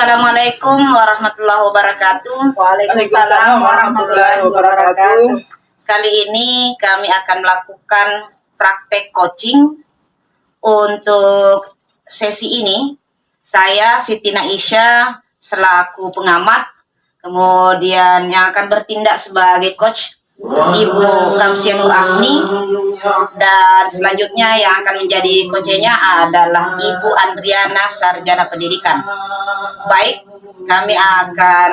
Assalamualaikum warahmatullahi wabarakatuh. Waalaikumsalam warahmatullahi wabarakatuh. Kali ini kami akan melakukan praktek coaching. Untuk sesi ini, saya Siti Naisha selaku pengamat, kemudian yang akan bertindak sebagai coach Ibu Kamsia Nur Afni, dan selanjutnya yang akan menjadi coachnya adalah Ibu Andriana Sarjana Pendidikan. Baik, kami akan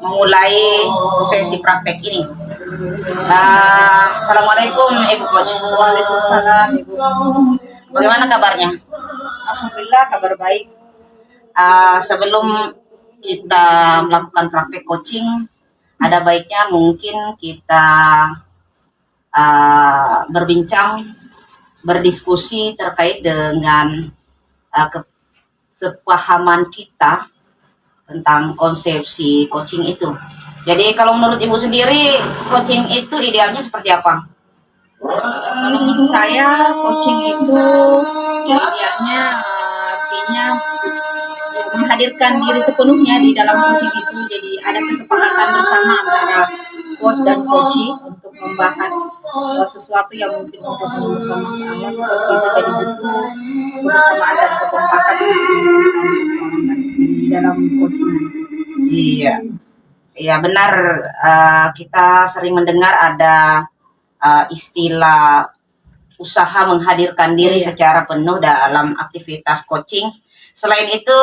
memulai sesi praktek ini. Assalamualaikum Ibu Coach. Waalaikumsalam Ibu. Bagaimana kabarnya? Alhamdulillah kabar baik. Sebelum kita melakukan praktek coaching, ada baiknya mungkin kita berbincang, berdiskusi terkait dengan kesepahaman kita tentang konsepsi coaching itu. Jadi kalau menurut Ibu sendiri, coaching itu idealnya seperti apa? Kalau menurut saya coaching itu idealnya artinya menghadirkan diri sepenuhnya di dalam coaching itu. Jadi ada kesepakatan bersama antara coach dan coachee untuk membahas sesuatu yang mungkin untuk menemukan masalah seperti itu. Jadi butuh kebersamaan dan kekompakan di dalam coaching. Iya benar. Kita sering mendengar ada istilah usaha menghadirkan diri secara penuh dalam aktivitas coaching. Selain itu,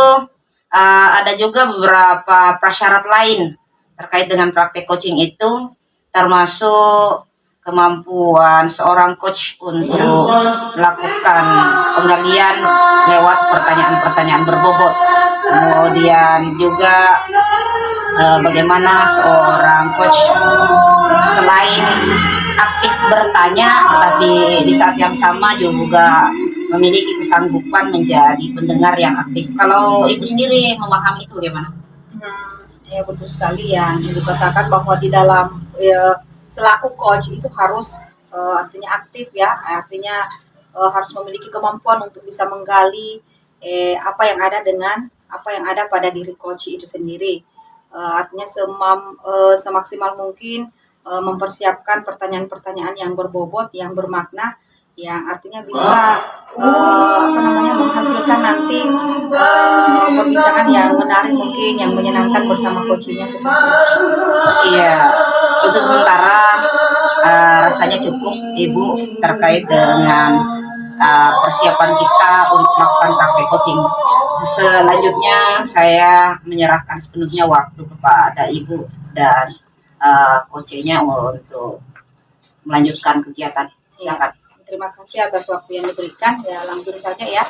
ada juga beberapa prasyarat lain terkait dengan praktek coaching itu, termasuk kemampuan seorang coach untuk melakukan penggalian lewat pertanyaan-pertanyaan berbobot. Kemudian juga bagaimana seorang coach selain aktif bertanya, tapi di saat yang sama juga memiliki kesanggupan menjadi pendengar yang aktif. Kalau Ibu sendiri memahami itu bagaimana? Ya betul sekali yang Ibu katakan bahwa di dalam selaku coach itu harus artinya aktif ya, artinya harus memiliki kemampuan untuk bisa menggali apa yang ada pada diri coach itu sendiri. Artinya semaksimal mungkin mempersiapkan pertanyaan-pertanyaan yang berbobot, yang bermakna, yang artinya bisa menghasilkan nanti perbincangan yang menarik mungkin, yang menyenangkan bersama coachingnya seperti itu. Iya, untuk sementara rasanya cukup Ibu terkait dengan persiapan kita untuk melakukan praktek coaching. Selanjutnya saya menyerahkan sepenuhnya waktu kepada Ibu dan coachnya untuk melanjutkan kegiatan. Silakan. Terima kasih atas waktu yang diberikan. Ya, langsung saja ya.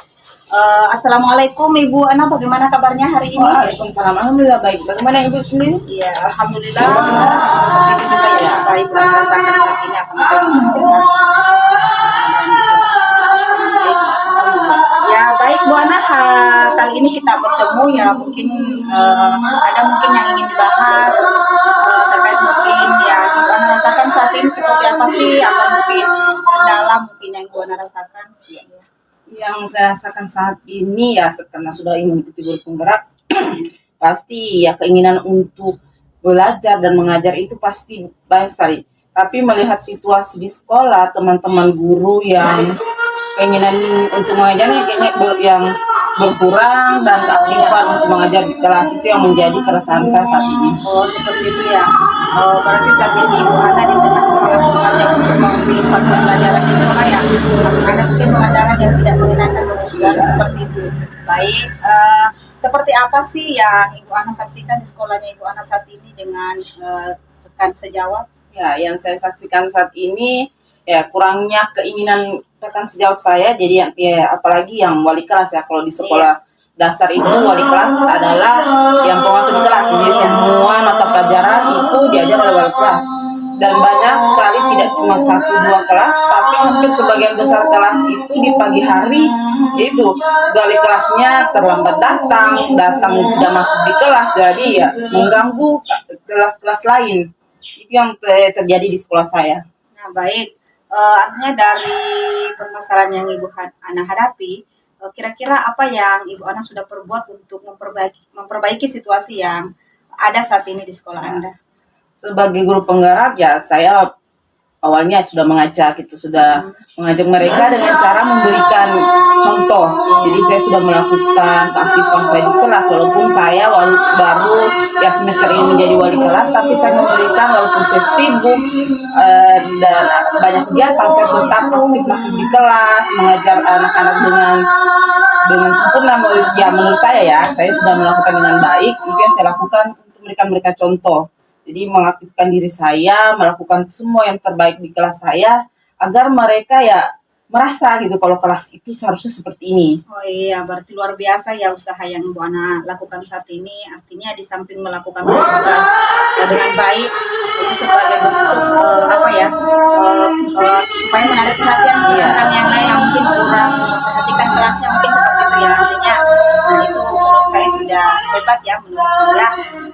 Assalamualaikum Ibu Ana, bagaimana kabarnya hari ini? Waalaikumsalam, alhamdulillah baik. Bagaimana Ibu sendiri? Iya, alhamdulillah. Seperti itu ya, baik. Merasakan saat ini akan baik, sehat. Ya baik Bu Ana, kali ini kita bertemu ya, mungkin ada mungkin yang ingin dibahas terkait mungkin ya Ibu Ana rasakan saat ini seperti apa sih, apa mungkin kendala mungkin yang Ibu Ana rasakan. Yang saya rasakan saat ini ya, karena sudah mengikuti guru penggerak, pasti ya keinginan untuk belajar dan mengajar itu pasti banyak sekali. Tapi melihat situasi di sekolah, teman-teman guru yang keinginan untuk mengajarnya kayaknya yang berkurang, dan keaktifan untuk mengajar di kelas itu yang menjadi keresahan saya saat ini. Oh seperti itu ya. Berarti saat ini Ibu Ana di tengah semangat-semangatnya untuk menghidupkan pembelajaran di sekolah ya. Ada mungkin pembelajaran yang tidak menyenangkan seperti itu. Baik, seperti apa sih yang Ibu Ana saksikan di sekolahnya Ibu Ana saat ini dengan rekan sejawat? Ya, yang saya saksikan saat ini ya kurangnya keinginan rekan sejawat saya. Jadi ya apalagi yang wali kelas ya, kalau di sekolah dasar itu wali kelas adalah yang penguasa di kelas. Jadi semua mata pelajaran itu diajar oleh wali kelas, dan banyak sekali tidak cuma 1-2 kelas, tapi hampir sebagian besar kelas itu di pagi hari itu wali kelasnya terlambat datang tidak masuk di kelas, jadi ya mengganggu kelas-kelas lain. Itu yang terjadi di sekolah saya. Nah baik, artinya dari permasalahan yang Ibu Ana hadapi, kira-kira apa yang Ibu Ana sudah perbuat untuk memperbaiki situasi yang ada saat ini di sekolah Anda? Sebagai guru penggerak ya saya awalnya sudah mengajak mereka dengan cara memberikan contoh. Jadi saya sudah melakukan keaktifan saya di kelas, walaupun saya baru ya semester ini menjadi wali kelas, tapi saya memberikan walaupun saya sibuk dan banyak kegiatan, saya tetap aktif masuk di kelas, mengajar anak-anak dengan sempurna. Ya menurut saya sudah melakukan dengan baik. Itu yang saya lakukan untuk memberikan mereka contoh. Jadi mengaktifkan diri saya, melakukan semua yang terbaik di kelas saya, agar mereka ya merasa gitu kalau kelas itu seharusnya seperti ini. Oh iya, berarti luar biasa ya usaha yang Ibu Ana lakukan saat ini. Artinya di samping melakukan tugas dengan baik, itu sebagai bentuk supaya menarik perhatian orang yang lain yang mungkin kurang memperhatikan kelasnya, mungkin seperti itu ya. Artinya, nah itu menurut saya sudah hebat ya menurut saya.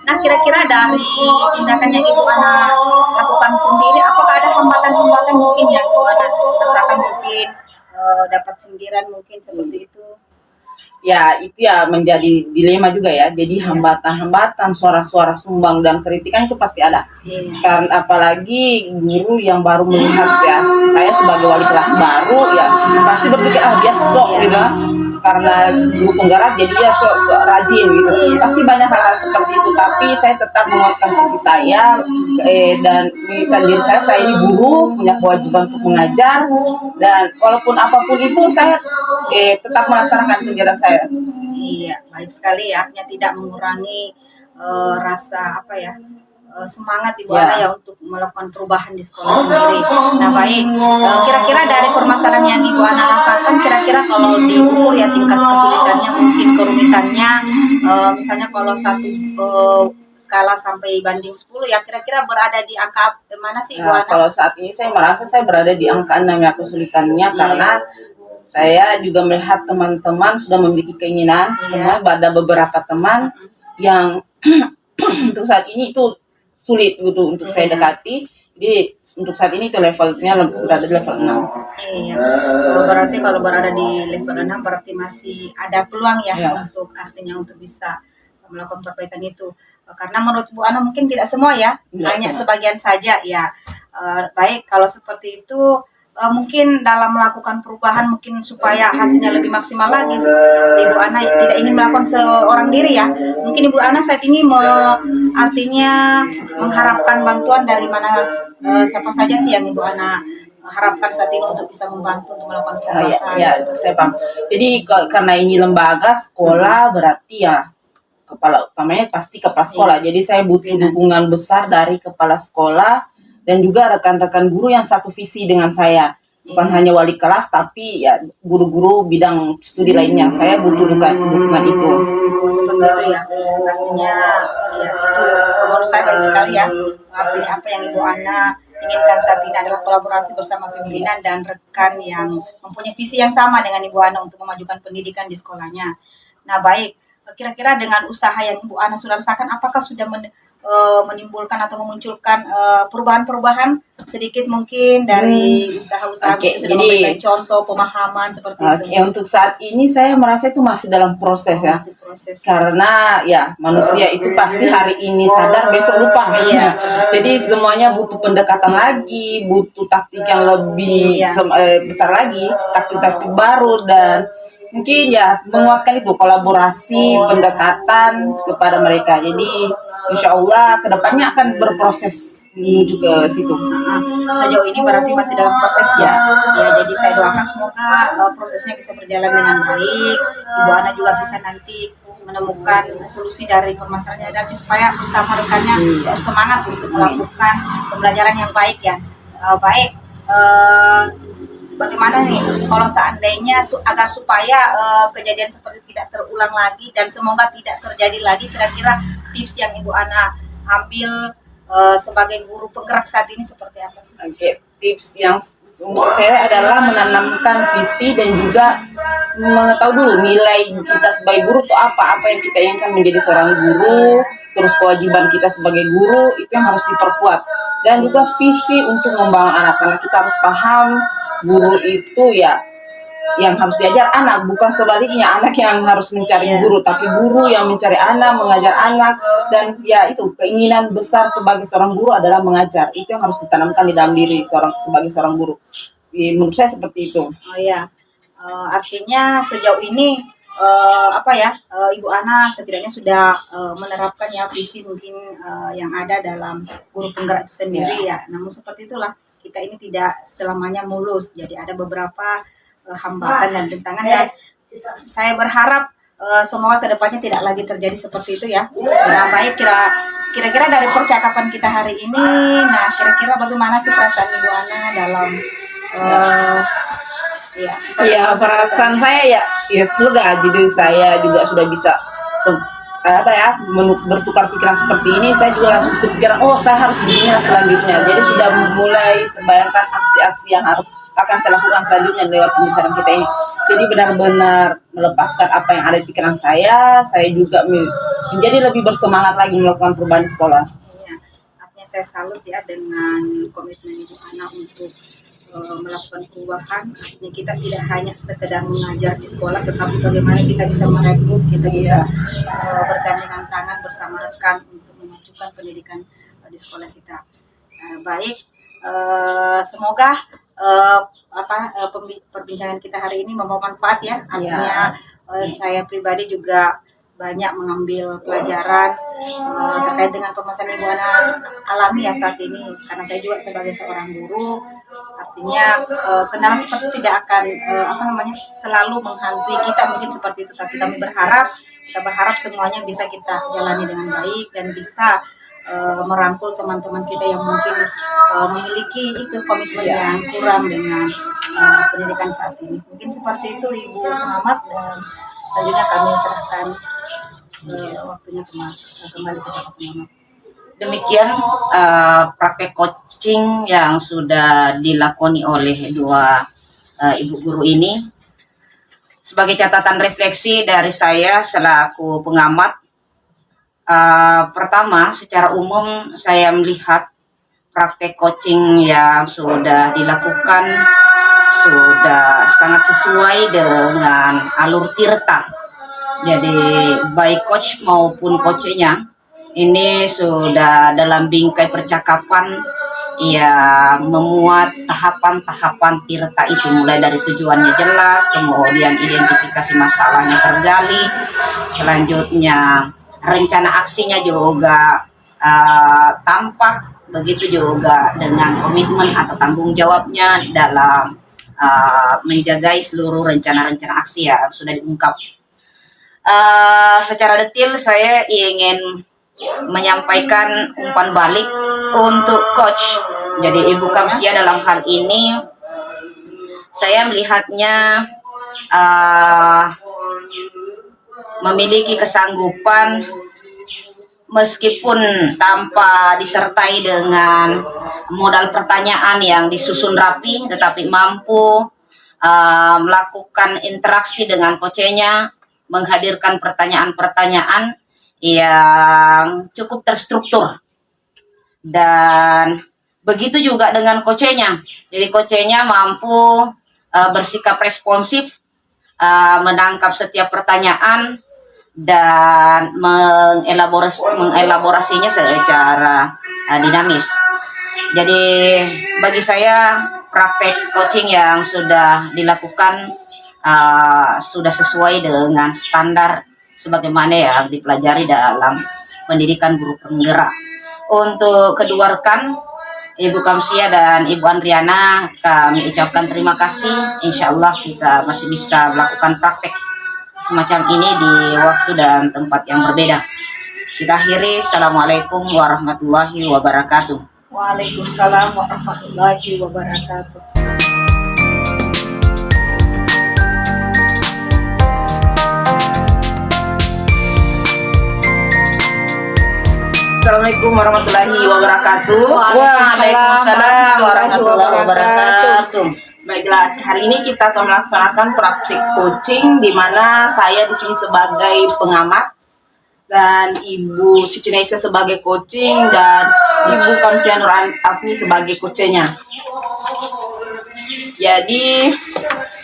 Nah, kira-kira dari tindakan yang Ibu Ana lakukan sendiri, apakah ada hambatan-hambatan mungkin yang Ibu Ana rasakan, mungkin dapat sindiran mungkin seperti itu? Ya itu ya menjadi dilema juga ya. Jadi hambatan-hambatan, suara-suara sumbang dan kritikan itu pasti ada. Karena apalagi guru yang baru melihat ya saya sebagai wali kelas baru ya pasti berpikir dia sok gitu. Karena guru penggerak jadi ya sok rajin gitu. Pasti banyak hal-hal seperti itu, tapi saya tetap menguatkan visi saya dan mengingatkan diri saya ini guru, punya kewajiban untuk mengajar, dan walaupun apapun itu saya tetap melaksanakan kegiatan saya. Iya, baik sekali ya. Artinya tidak mengurangi rasa semangat Ibu Ana ya untuk melakukan perubahan di sekolah sendiri. Nah baik, kira-kira dari permasalahan yang Ibu Ana rasakan, kira-kira kalau diukur ya tingkat kesulitannya, mungkin kerumitannya, misalnya kalau satu skala sampai banding 10 ya, kira-kira berada di angka mana sih Ibu Ana? Kalau saat ini saya merasa saya berada di angka 6 ya kesulitannya, karena saya juga melihat teman-teman sudah memiliki keinginan. Kemudian ada beberapa teman yang untuk saat ini itu sulit gitu untuk saya dekati. Jadi untuk saat ini itu levelnya berada di level 6. Iya. Berarti kalau berada di level 6 berarti masih ada peluang ya untuk artinya untuk bisa melakukan perbaikan itu. Karena menurut Bu Ana mungkin tidak semua ya, hanya sebagian saja ya. Baik, kalau seperti itu mungkin dalam melakukan perubahan mungkin supaya hasilnya lebih maksimal lagi, Ibu Ana tidak ingin melakukan seorang diri ya. Mungkin Ibu Ana saat ini artinya mengharapkan bantuan dari mana, siapa saja sih yang Ibu Ana harapkan saat ini untuk bisa membantu untuk melakukan perubahan? Ya, saya paham. Jadi karena ini lembaga sekolah berarti ya kepala utamanya pasti kepala sekolah. Jadi saya butuh dukungan besar dari kepala sekolah dan juga rekan-rekan guru yang satu visi dengan saya. Bukan hanya wali kelas, tapi ya guru-guru bidang studi lainnya. Saya butuh dukungan itu. Seperti itu ya. Artinya ya itu menurut saya baik sekali ya. Artinya apa yang Ibu Ana inginkan saat ini adalah kolaborasi bersama pimpinan dan rekan yang mempunyai visi yang sama dengan Ibu Ana untuk memajukan pendidikan di sekolahnya. Nah baik, kira-kira dengan usaha yang Ibu Ana sudah rasakan, apakah sudah menimbulkan atau memunculkan perubahan-perubahan sedikit mungkin dari usaha-usaha itu sudah memberikan contoh pemahaman seperti itu? Untuk saat ini saya merasa itu masih dalam proses ya. Karena ya manusia itu pasti hari ini sadar besok lupa. Jadi semuanya butuh pendekatan lagi, butuh taktik yang lebih besar lagi, taktik-taktik baru, dan mungkin ya menguatkan itu kolaborasi pendekatan kepada mereka. Jadi insya Allah kedepannya akan berproses menuju ke situ. Sejauh ini berarti masih dalam proses ya. Jadi saya doakan semoga prosesnya bisa berjalan dengan baik. Ibu Ana juga bisa nanti menemukan solusi dari permasalahan yang ada, supaya bersama rekannya bersemangat untuk melakukan pembelajaran yang baik ya. Baik. Bagaimana nih kalau seandainya agar supaya kejadian seperti tidak terulang lagi dan semoga tidak terjadi lagi, kira-kira tips yang Ibu Ana ambil sebagai guru penggerak saat ini seperti apa sih? Tips yang menurut saya adalah menanamkan visi dan juga mengetahui dulu nilai kita sebagai guru itu apa yang kita inginkan menjadi seorang guru, terus kewajiban kita sebagai guru itu yang harus diperkuat, dan juga visi untuk membangun anak, karena kita harus paham guru itu ya yang harus diajar anak, bukan sebaliknya anak yang harus mencari Iya. guru, tapi guru yang mencari anak, mengajar anak. Dan ya itu keinginan besar sebagai seorang guru adalah mengajar. Itu yang harus ditanamkan di dalam diri sebagai seorang guru. Menurut saya seperti itu. Oh ya, artinya sejauh ini Ibu Ana setidaknya sudah menerapkan ya visi mungkin yang ada dalam guru penggerak itu sendiri ya. Namun seperti itulah, kita ini tidak selamanya mulus. Jadi ada beberapa hambatan dan tentangan, dan saya berharap semoga kedepannya tidak lagi terjadi seperti itu ya. Nah, baik, kira-kira dari percakapan kita hari ini, nah kira-kira bagaimana sih perasaan Ibu Ana dalam Iya, perasaan saya ya semoga jadi saya juga sudah bisa bertukar pikiran seperti ini. Saya juga langsung berpikiran, oh saya harus beginilah selanjutnya. Jadi sudah mulai terbayangkan aksi-aksi yang akan saya lakukan selanjutnya lewat pembicaraan kita ini. Jadi benar-benar melepaskan apa yang ada di pikiran saya juga menjadi lebih bersemangat lagi melakukan perubahan di sekolah. Iya, artinya saya salut ya dengan komitmen Ibu Ana untuk melakukan perubahan. Artinya kita tidak hanya sekedar mengajar di sekolah, tetapi bagaimana kita bisa merekrut, kita bisa bergandengan tangan bersama rekan untuk memajukan pendidikan di sekolah kita. Baik, semoga perbincangan kita hari ini membawa manfaat ya. Artinya saya pribadi juga banyak mengambil pelajaran terkait dengan permasalahan Ibu Ana alami ya saat ini, karena saya juga sebagai seorang guru. Artinya kendala seperti tidak akan selalu menghantui kita mungkin seperti itu, tapi kita berharap semuanya bisa kita jalani dengan baik dan bisa merangkul teman-teman kita yang mungkin memiliki itu komitmen yang kurang dengan pendidikan saat ini. Mungkin seperti itu Ibu Muhammad, dan selanjutnya kami serahkan waktunya kembali kepada Pak Muhammad. Demikian praktek coaching yang sudah dilakoni oleh dua ibu guru ini. Sebagai catatan refleksi dari saya selaku pengamat, pertama, secara umum saya melihat praktek coaching yang sudah dilakukan sudah sangat sesuai dengan alur tirta. Jadi baik coach maupun coachnya ini sudah dalam bingkai percakapan yang memuat tahapan-tahapan tirta itu, mulai dari tujuannya jelas, kemudian identifikasi masalahnya tergali, selanjutnya rencana aksinya juga tampak, begitu juga dengan komitmen atau tanggung jawabnya dalam menjagai seluruh rencana-rencana aksi yang sudah diungkap. Secara detail saya ingin menyampaikan umpan balik untuk coach. Jadi Ibu Kamsia dalam hal ini saya melihatnya memiliki kesanggupan meskipun tanpa disertai dengan modal pertanyaan yang disusun rapi, tetapi mampu melakukan interaksi dengan coachnya, menghadirkan pertanyaan-pertanyaan yang cukup terstruktur. Dan begitu juga dengan coachnya. Jadi coachnya mampu bersikap responsif, menangkap setiap pertanyaan dan mengelaborasinya secara dinamis. Jadi bagi saya praktek coaching yang sudah dilakukan sudah sesuai dengan standar sebagaimana yang dipelajari dalam pendidikan guru penggerak. Untuk kedua rekan, Ibu Kamsia dan Ibu Andriana, kami ucapkan terima kasih. Insya Allah kita masih bisa melakukan praktek semacam ini di waktu dan tempat yang berbeda. Kita akhiri. Assalamualaikum warahmatullahi wabarakatuh. Waalaikumsalam warahmatullahi wabarakatuh. Assalamualaikum warahmatullahi wabarakatuh. Waalaikumsalam warahmatullahi wabarakatuh. Baiklah, hari ini kita akan melaksanakan praktik coaching di mana saya di sini sebagai pengamat dan Ibu Siti Naisha sebagai coaching dan Ibu Kamsia Nur Afni sebagai coachnya. Jadi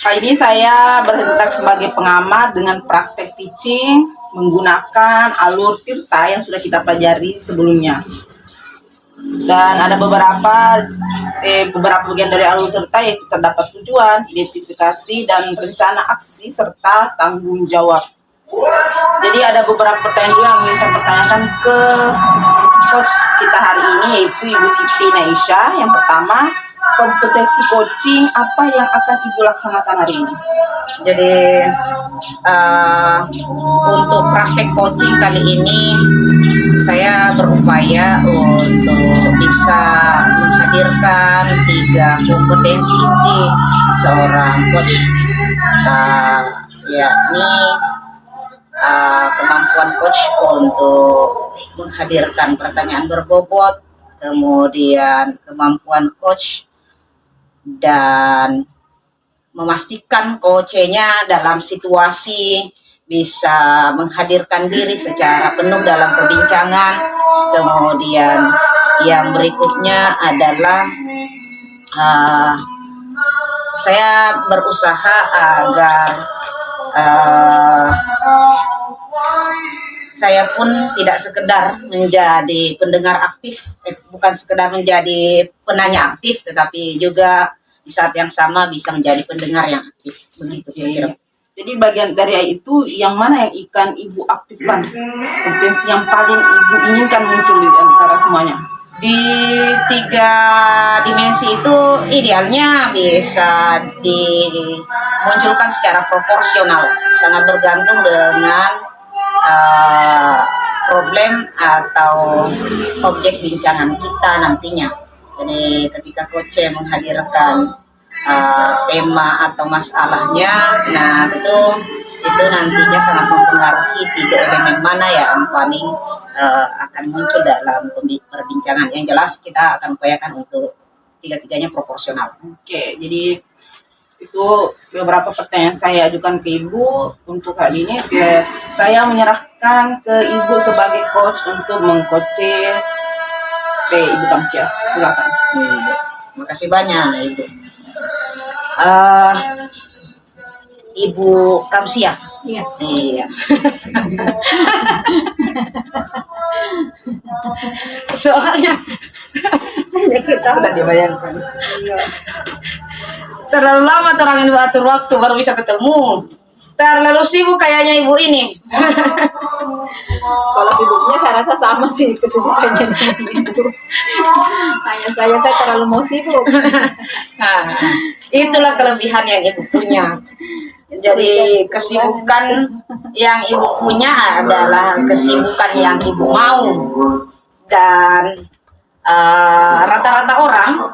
Kali ini saya bertindak sebagai pengamat dengan praktek teaching menggunakan alur tirta yang sudah kita pelajari sebelumnya. Dan ada beberapa bagian dari alur tirta, yaitu terdapat tujuan, identifikasi, dan rencana aksi serta tanggung jawab. Jadi ada beberapa pertanyaan juga yang ingin saya pertanyakan ke coach kita hari ini, yaitu Ibu Siti Naisha. Yang pertama, kompetensi coaching apa yang akan Ibu laksanakan hari ini? Jadi untuk praktek coaching kali ini saya berupaya untuk bisa menghadirkan 3 kompetensi inti seorang coach, yakni kemampuan coach untuk menghadirkan pertanyaan berbobot, kemudian kemampuan coach dan memastikan coachnya dalam situasi bisa menghadirkan diri secara penuh dalam perbincangan. Kemudian yang berikutnya adalah saya berusaha agar saya pun tidak sekedar menjadi pendengar aktif, bukan sekedar menjadi penanya aktif, tetapi juga di saat yang sama bisa menjadi pendengar yang aktif. Begitu kira-kira. Jadi bagian dari itu yang mana yang ikan Ibu aktifkan? Potensi yang paling Ibu inginkan muncul di antara semuanya? Di 3 dimensi itu idealnya bisa dimunculkan secara proporsional, sangat bergantung dengan problem atau objek bincangan kita nantinya. Jadi ketika coach menghadirkan tema atau masalahnya, nah itu nantinya sangat mempengaruhi 3 elemen mana yang paling akan muncul dalam perbincangan. Yang jelas kita akan upayakan untuk 3-tiganya proporsional. Oke, jadi itu beberapa pertanyaan saya ajukan ke Ibu. Untuk kali ini saya menyerahkan ke Ibu sebagai coach untuk mengcoaching Ibu Kamsia. Silakan. Terima kasih banyak Ibu. Ibu Kamsia. Iya. Soalnya Sudah dibayangkan. terlalu lama orang ini atur waktu baru bisa ketemu. Terlalu sibuk kayaknya Ibu ini. Kalau sibuknya saya rasa sama sih kesibukannya dengan Ibu. Hanya saya terlalu mau sibuk. Nah, itulah kelebihan yang Ibu punya. Jadi kesibukan yang Ibu punya adalah kesibukan yang Ibu mau. Dan rata-rata orang,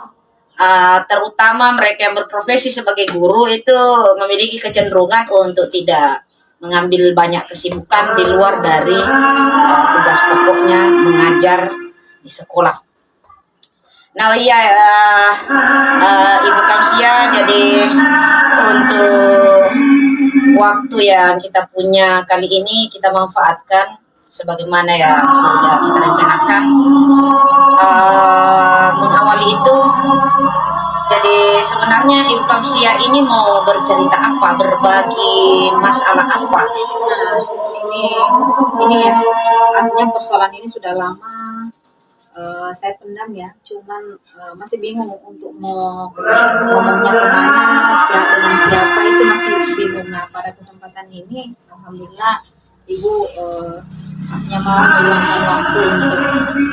terutama mereka yang berprofesi sebagai guru, itu memiliki kecenderungan untuk tidak mengambil banyak kesibukan di luar dari tugas pokoknya mengajar di sekolah. Nah iya, Ibu Kamsia, jadi untuk waktu yang kita punya kali ini kita manfaatkan sebagaimana yang sudah kita rencanakan. Mengawali itu, jadi sebenarnya Ibu Kamsia ini mau bercerita apa, berbagi masalah apa? Nah, ini ya, artinya persoalan ini sudah lama saya pendam ya, cuman masih bingung untuk mau ngomongnya kemana, dengan siapa itu masih bingung. Nah, pada kesempatan ini alhamdulillah Ibu artinya mau meluangkan waktu untuk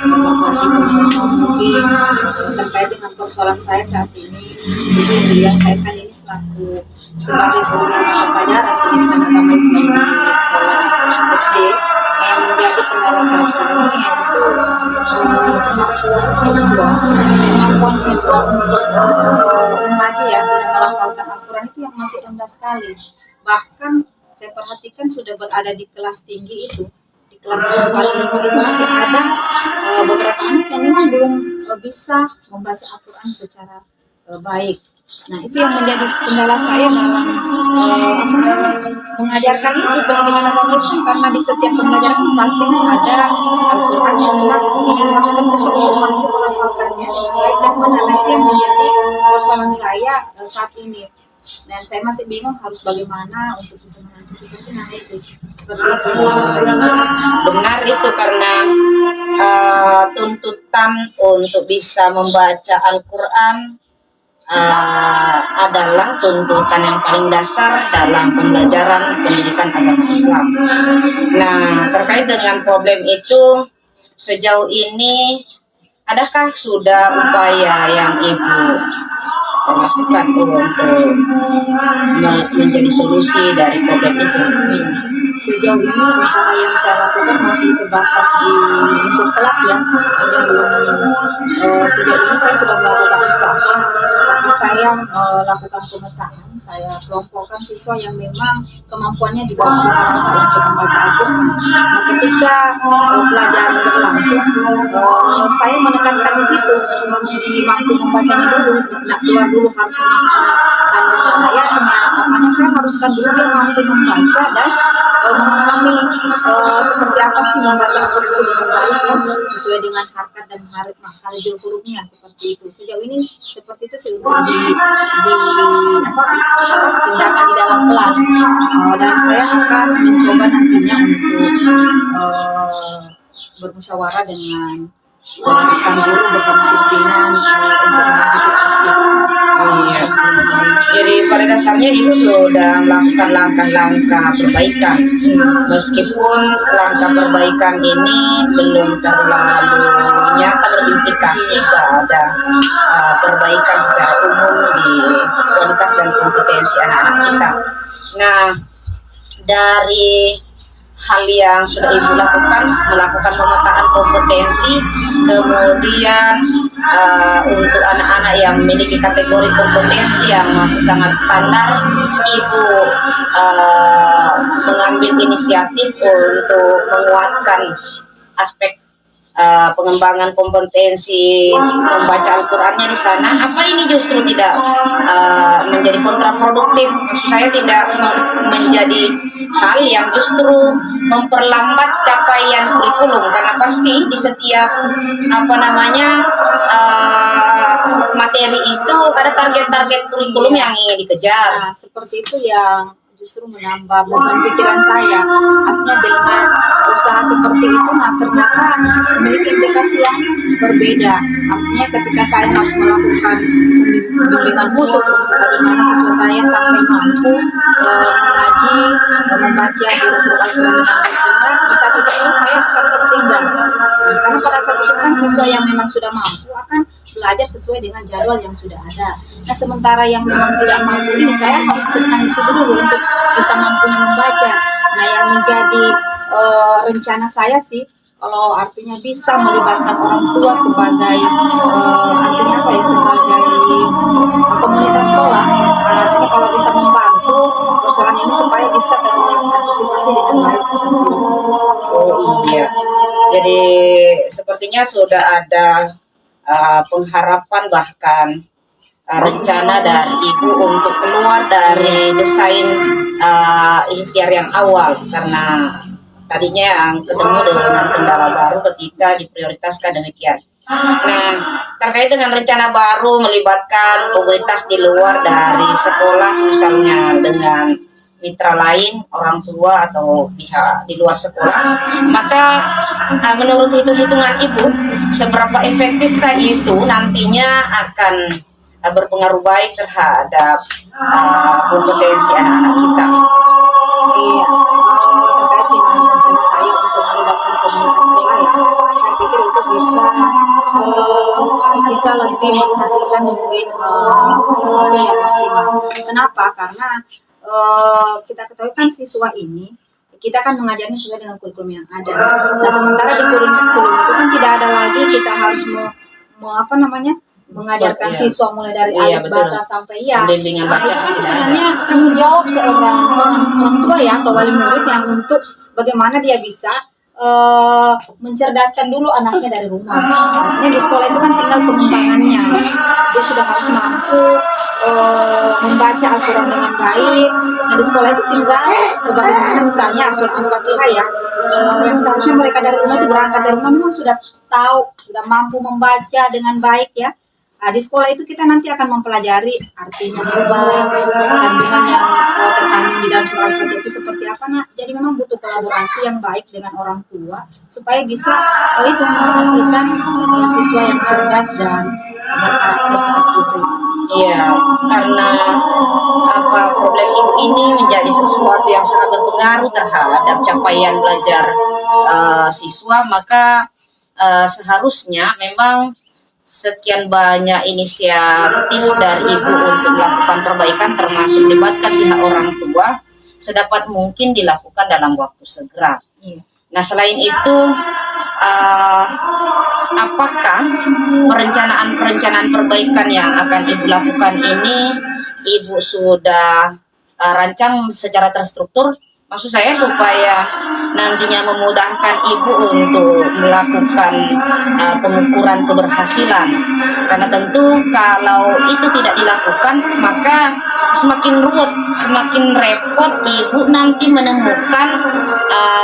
berkomunikasi mungkin terkait dengan persoalan saya saat ini. Jadi yang saya kan ini sebagai guru mata pelajaran pendidikan agama Islam di sekolah SD, yang menjadi kendala saat ini yaitu kemampuan siswa untuk mengaji ya, tidak melafalkan Al-Quran itu yang masih rendah sekali. Bahkan saya perhatikan sudah berada di kelas tinggi itu, di kelas 4, 5 itu masih ada beberapa anak yang memang belum bisa membaca Al-Quran secara baik. Nah, itu yang menjadi kendala saya dalam mengajarkan itu pendidikan agama Islam, karena di setiap pembelajaran pasti kan ada Al-Quran yang memang diharuskan seseorang mampu melafalkannya dengan baik dan benar. Itu yang menjadi persoalan saya saat ini. Dan saya masih bingung harus bagaimana untuk bisa mengantisipasi hal itu. Seperti itu. Benar itu, karena tuntutan untuk bisa membaca Al-Quran adalah tuntutan yang paling dasar dalam pembelajaran pendidikan agama Islam. Nah, terkait dengan problem itu, sejauh ini adakah sudah upaya yang Ibu lakukan untuk menjadi solusi dari problem itu? Sejauh ini usaha yang saya lakukan masih sebatas di lingkup kelas ya, yang belum sejauh ini saya sudah melakukan usaha, tapi saya lakukan pemetaan. Saya kelompokkan siswa yang memang kemampuannya di bawah rata-rata untuk membaca Al-Quran. Nah, ketika pelajaran berlangsung, saya menekankan di situ, di mampu membacanya dulu, tidak keluar dulu harus memahami ayatnya, makanya saya haruskan dulu dia mampu membaca dan memahami seperti apa sih membaca Al-Quran dengan baik ya, sesuai dengan harokat dan makharijul hurufnya, seperti itu. Sejauh ini seperti itu sih tindakan di dalam kelas, dan saya akan mencoba nantinya untuk bermusyawarah dengan rekan guru bersama pimpinan untuk mengantisipasi. Iya. Jadi pada dasarnya Ibu sudah melakukan langkah-langkah perbaikan, meskipun langkah perbaikan ini belum terlalu nyata berimplikasi pada perbaikan secara umum di kualitas dan kompetensi anak-anak kita. Nah, dari hal yang sudah Ibu lakukan, melakukan pemetaan kompetensi, kemudian untuk anak-anak yang memiliki kategori kompetensi yang masih sangat standar, Ibu mengambil inisiatif untuk menguatkan aspek pengembangan kompetensi membaca Al-Qurannya di sana. Apa ini justru tidak menjadi kontraproduktif? Maksud saya tidak menjadi hal yang justru memperlambat capaian kurikulum, karena pasti di setiap materi itu ada target-target kurikulum yang ingin dikejar. Nah, seperti itu yang justru menambah beban pikiran saya. Artinya dengan usaha seperti itu, nah ternyata memiliki implikasi yang berbeda. Artinya ketika saya harus melakukan bimbingan khusus untuk bagaimana siswa saya sampai mampu mengaji, membaca huruf-huruf Al-Quran dengan benar, di saat itu saya akan tertinggal. Karena pada saat itu kan siswa yang memang sudah mampu akan belajar sesuai dengan jadwal yang sudah ada. Nah, sementara yang memang tidak mampu ini saya harus tekan di situ dulu untuk bisa mampunya membaca. Nah, yang menjadi rencana saya sih, kalau artinya bisa melibatkan orang tua sebagai sebagai komunitas sekolah. Artinya kalau bisa membantu persoalan ini supaya bisa terantisipasi dengan baik seperti itu. Oh iya. Jadi sepertinya sudah ada pengharapan bahkan rencana dari Ibu untuk keluar dari desain ikhtiar yang awal, karena tadinya yang ketemu dengan kendala baru ketika diprioritaskan demikian. Nah, terkait dengan rencana baru melibatkan komunitas di luar dari sekolah, misalnya dengan mitra lain, orang tua atau pihak di luar sekolah, maka menurut hitung-hitungan Ibu, seberapa efektifkah itu nantinya akan berpengaruh baik terhadap kompetensi anak-anak kita? Iya, terkait dengan rencana saya untuk melibatkan komunitas sekolah ya, saya pikir itu bisa lebih menghasilkan mungkin hasil yang maksimal. Kenapa? Karena kita ketahui kan siswa ini kita kan mengajarnya sesuai dengan kurikulum yang ada. Nah, sementara di kurikulum itu kan tidak ada lagi kita harus mengajarkan siswa mulai dari alif baca sampai ya. Bimbingan baca itu kan sebenarnya tanggung jawab seorang orang tua ya atau wali murid yang untuk bagaimana dia bisa mencerdaskan dulu anaknya dari rumah. Artinya di sekolah itu kan tinggal pengembangannya. Dia sudah harus mampu membaca Al-Quran dengan baik. Nah, di sekolah itu tinggal bagaimana misalnya surat Al-Fatihah ya, yang seharusnya mereka dari rumah itu berangkat dari rumah memang sudah tahu, sudah mampu membaca dengan baik ya. Nah, di sekolah itu kita nanti akan mempelajari artinya berubah, kandungan yang terkandung di dalam surah Al-Fatihah itu seperti apa. Nah, jadi memang butuh kolaborasi yang baik dengan orang tua supaya bisa itu menghasilkan siswa yang cerdas dan berkarakter seperti itu. Iya, karena problem ibu ini menjadi sesuatu yang sangat berpengaruh terhadap capaian belajar siswa, maka seharusnya memang sekian banyak inisiatif dari ibu untuk melakukan perbaikan, termasuk melibatkan pihak orang tua, sedapat mungkin dilakukan dalam waktu segera. Nah, selain itu, apakah perencanaan perbaikan yang akan ibu lakukan ini ibu sudah rancang secara terstruktur? Maksud saya supaya nantinya memudahkan ibu untuk melakukan pengukuran keberhasilan. Karena tentu kalau itu tidak dilakukan, maka semakin ruwet, semakin repot ibu nanti menemukan,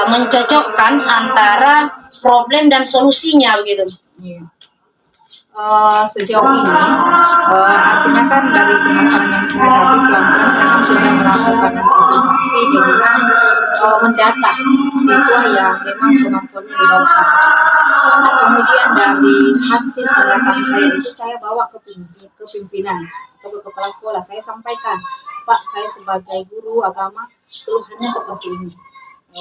mencocokkan antara problem dan solusinya begitu. Sejauh ini artinya kan dari permasalahan yang saya hadapi, pelan-pelan saya kan sudah melakukan antisipasi dengan mendata siswa yang memang kemampuannya di bawah rata-rata. Nah, kemudian dari hasil pendataan saya itu saya bawa ke pimpinan atau ke kepala sekolah. Saya sampaikan, Pak, saya sebagai guru agama keluhannya seperti ini,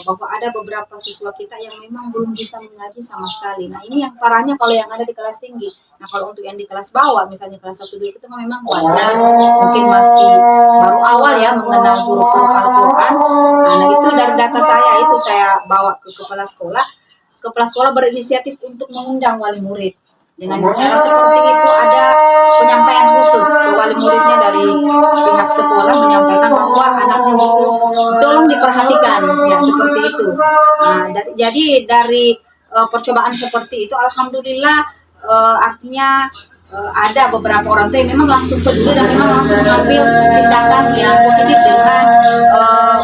bahwa ada beberapa siswa kita yang memang belum bisa mengaji sama sekali. Nah, ini yang parahnya kalau yang ada di kelas tinggi. Nah, kalau untuk yang di kelas bawah, misalnya kelas 1 2 itu kan memang wajar, mungkin masih baru awal ya mengenal huruf-huruf Al-Qur'an. Nah, itu dari data saya itu saya bawa ke kepala sekolah. Kepala sekolah berinisiatif untuk mengundang wali murid. Dengan cara seperti itu ada penyampaian khusus ke wali muridnya dari pihak sekolah, menyampaikan bahwa anaknya itu tolong diperhatikan, ya seperti itu. Nah, jadi dari percobaan seperti itu, alhamdulillah artinya ada beberapa orang tua yang memang langsung peduli dan memang langsung mengambil tindakan yang positif dengan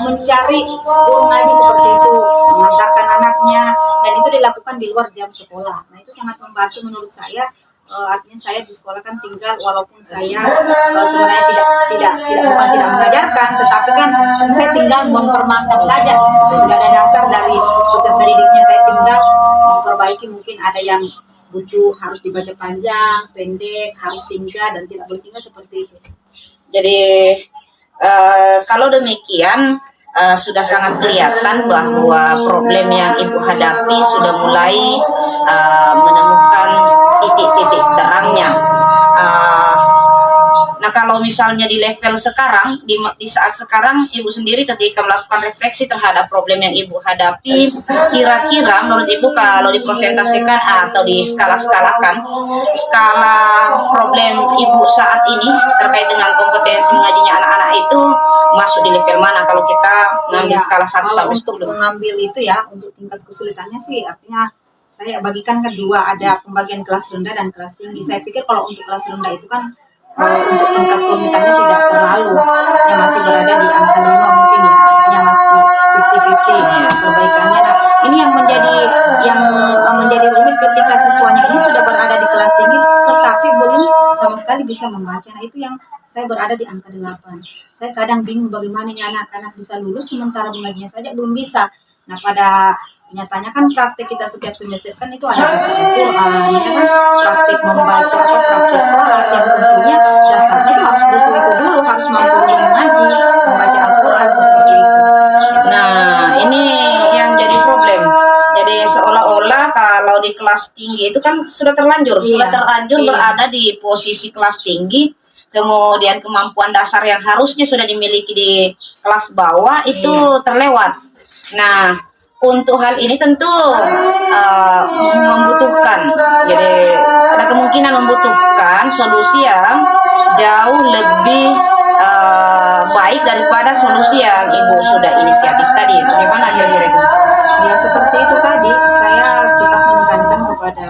mencari guru ngaji seperti itu, mengantarkan anaknya, dan itu dilakukan di luar jam sekolah. Nah, itu sangat membantu menurut saya. Artinya saya di sekolah kan tinggal, walaupun saya sebenarnya tidak mengajarkan, tetapi kan saya tinggal mempermantap saja. Sudah ada dasar dari peserta didiknya, saya tinggal memperbaiki. Mungkin ada yang butuh harus dibaca panjang, pendek, harus singgah dan tidak boleh singgah, seperti itu. Jadi kalau demikian sudah sangat kelihatan bahwa problem yang ibu hadapi sudah mulai menemukan titik-titik terangnya. Nah, kalau misalnya di level sekarang, di saat sekarang, ibu sendiri ketika melakukan refleksi terhadap problem yang ibu hadapi, kira-kira menurut ibu kalau dipresentasikan atau diskala-skalakan, skala problem ibu saat ini terkait dengan kompetensi mengajinya anak-anak itu masuk di level mana kalau kita mengambil skala 1 sampai 10? Untuk mengambil itu ya, untuk tingkat kesulitannya sih, artinya saya bagikan kedua, ada pembagian kelas rendah dan kelas tinggi. Saya pikir kalau untuk kelas rendah itu kan untuk tingkat kerumitannya tidak terlalu, yang masih berada di angka 5 mungkin ya, artinya masih 50-50 perbaikannya. Nah, ini yang menjadi rumit ketika siswanya ini sudah berada di kelas tinggi tetapi belum sama sekali bisa membaca. Nah, itu yang saya berada di angka 8. Saya kadang bingung bagaimana anak-anak bisa lulus sementara mengajinya saja belum bisa. Nah, pada nyatanya kan praktek kita setiap semester kan itu ada Al-Quran, ya kan, praktek membaca atau praktek sholat yang tentunya dasarnya itu harus butuh itu dulu, harus mampu mengaji, membaca Al-Quran seperti itu. Nah, ini yang jadi problem. Jadi seolah-olah kalau di kelas tinggi itu kan sudah terlanjur berada di posisi kelas tinggi, kemudian kemampuan dasar yang harusnya sudah dimiliki di kelas bawah itu terlewat. Nah, untuk hal ini tentu membutuhkan, jadi ada kemungkinan membutuhkan solusi yang jauh lebih baik daripada solusi yang ibu sudah inisiatif tadi. Bagaimana kira-kira itu? Ya, seperti itu tadi, saya tetap menekankan kepada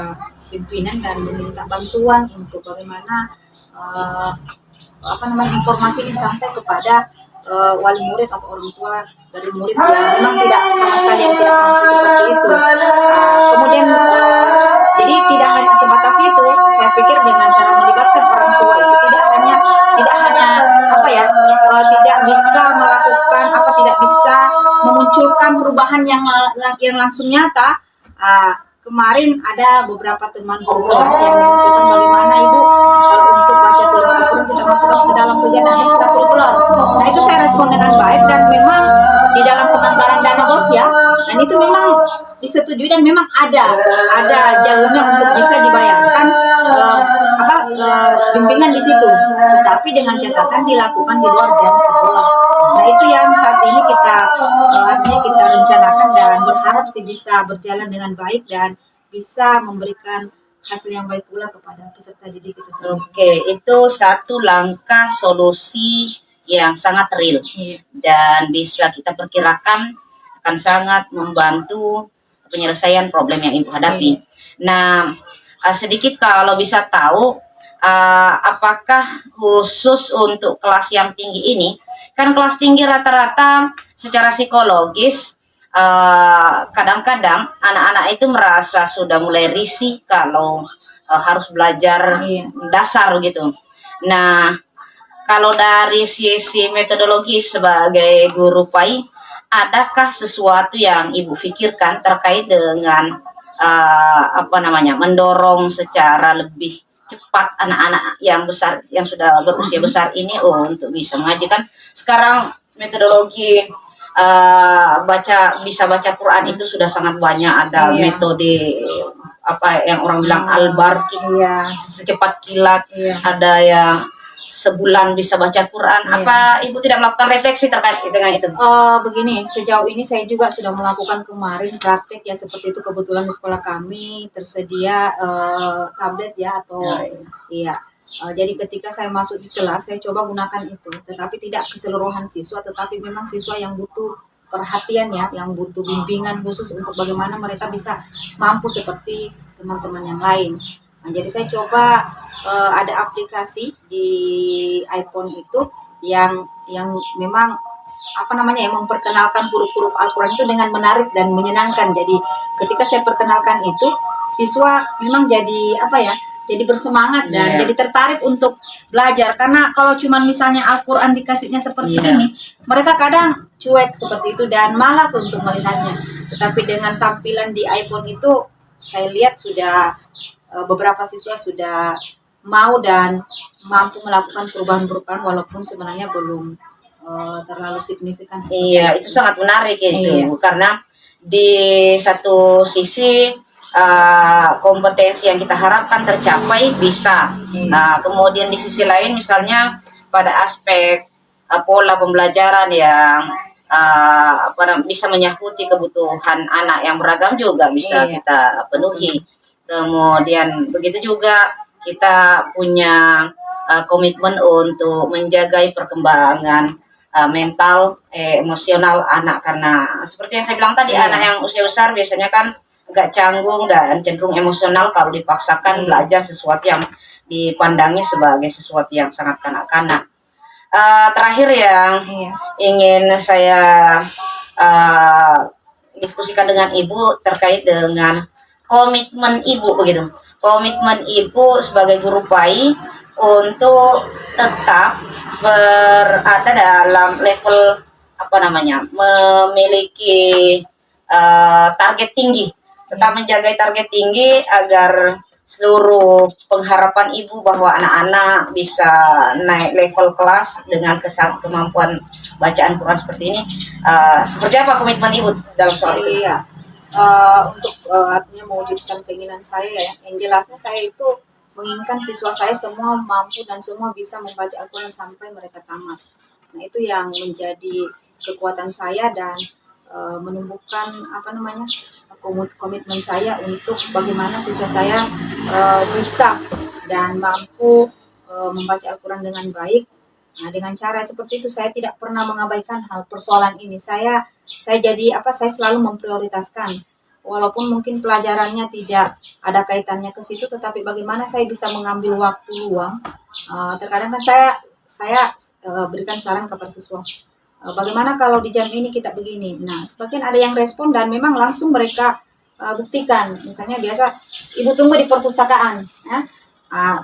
pimpinan dan meminta bantuan untuk bagaimana informasi ini sampai kepada wali murid atau orang tua dari murid yang memang tidak sama sekali yang tidak mampu seperti itu. Kemudian jadi tidak hanya sebatas itu, saya saya pikir dengan cara melibatkan orang tua itu tidak hanya apa ya, tidak bisa melakukan apa, tidak bisa memunculkan perubahan yang langsung nyata. Kemarin ada beberapa teman guru kelas yang mengusulkan bagaimana ibu kalau untuk baca tulis Al-Quran kita masukkan ke dalam kegiatan ekstrakurikuler. Nah itu saya respon dengan baik, dan memang di dalam penganggaran dana BOS ya, dan itu memang disetujui dan memang ada jalurnya untuk bisa dibayarkan bimbingan di situ, tetapi dengan catatan dilakukan di luar jam sekolah. Nah itu yang saat ini kita rencanakan dan berharap sih bisa berjalan dengan baik dan bisa memberikan hasil yang baik pula kepada peserta didik itu sendiri. Oke, itu satu langkah solusi yang sangat real dan bisa kita perkirakan akan sangat membantu penyelesaian problem yang Ibu hadapi. Nah, sedikit kalau bisa tahu, apakah khusus untuk kelas yang tinggi ini, kan kelas tinggi rata-rata secara psikologis kadang-kadang anak-anak itu merasa sudah mulai risih kalau harus belajar dasar gitu. Nah, kalau dari sisi metodologi sebagai guru PAI, adakah sesuatu yang Ibu pikirkan terkait dengan mendorong secara lebih cepat anak-anak yang besar, yang sudah berusia besar ini untuk bisa mengaji? Kan sekarang metodologi bisa baca Quran itu sudah sangat banyak, ada metode yang orang bilang al-barqi, secepat kilat, ada yang sebulan bisa baca Quran. Apa Ibu tidak melakukan refleksi terkait dengan itu? Begini, sejauh ini saya juga sudah melakukan kemarin praktek ya seperti itu. Kebetulan di sekolah kami tersedia tablet ya, atau jadi ketika saya masuk di kelas saya coba gunakan itu, tetapi tidak keseluruhan siswa, tetapi memang siswa yang butuh perhatian ya, yang butuh bimbingan khusus untuk bagaimana mereka bisa mampu seperti teman-teman yang lain. Nah, jadi saya coba ada aplikasi di iPhone itu yang memang memperkenalkan huruf-huruf Al-Quran itu dengan menarik dan menyenangkan. Jadi ketika saya perkenalkan itu, siswa memang jadi bersemangat dan jadi tertarik untuk belajar. Karena kalau cuma misalnya Al-Quran dikasihnya seperti ini, mereka kadang cuek seperti itu dan malas untuk melihatnya. Tetapi dengan tampilan di iPhone itu, saya lihat sudah beberapa siswa sudah mau dan mampu melakukan perubahan-perubahan walaupun sebenarnya belum terlalu signifikan. Iya, itu sangat menarik itu, karena di satu sisi kompetensi yang kita harapkan tercapai bisa. Nah, kemudian di sisi lain misalnya pada aspek pola pembelajaran yang bisa menyahuti kebutuhan anak yang beragam juga bisa kita penuhi. Kemudian begitu juga kita punya komitmen untuk menjaga perkembangan mental, emosional anak, karena seperti yang saya bilang tadi, anak yang usia besar biasanya kan agak canggung dan cenderung emosional kalau dipaksakan belajar sesuatu yang dipandangnya sebagai sesuatu yang sangat kanak-kanak. Terakhir yang ingin saya diskusikan dengan Ibu terkait dengan komitmen Ibu begitu. Komitmen Ibu sebagai guru PAI untuk tetap berada dalam level memiliki target tinggi, tetap menjaga target tinggi agar seluruh pengharapan Ibu bahwa anak-anak bisa naik level kelas dengan kemampuan bacaan Quran seperti ini. Seperti apa komitmen Ibu dalam soal itu? Untuk artinya mewujudkan keinginan saya ya, yang jelasnya saya itu menginginkan siswa saya semua mampu dan semua bisa membaca Al-Quran sampai mereka tamat. Nah itu yang menjadi kekuatan saya dan menumbuhkan komitmen saya untuk bagaimana siswa saya bisa dan mampu membaca Al-Quran dengan baik. Nah, dengan cara seperti itu saya tidak pernah mengabaikan hal persoalan ini. Saya selalu memprioritaskan, walaupun mungkin pelajarannya tidak ada kaitannya ke situ, tetapi bagaimana saya bisa mengambil waktu luang. Terkadang kan saya berikan saran kepada siswa, bagaimana kalau di jam ini kita begini. Nah, sebagian ada yang respon dan memang langsung mereka buktikan. Misalnya biasa ibu tunggu di perpustakaan, ya.